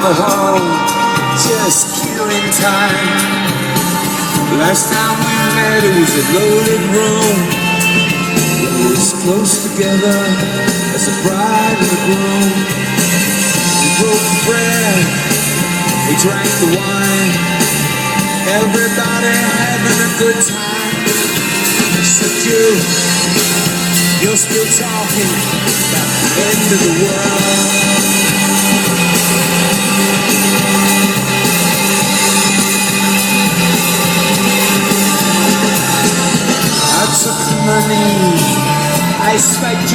the hall, just killing time. Last time we met it was a loaded room. We were as close together as a bride and a groom. We broke the bread, we drank the wine, everybody having a good time. Except you're still talking about the end of the world. I took the money, I spiked you.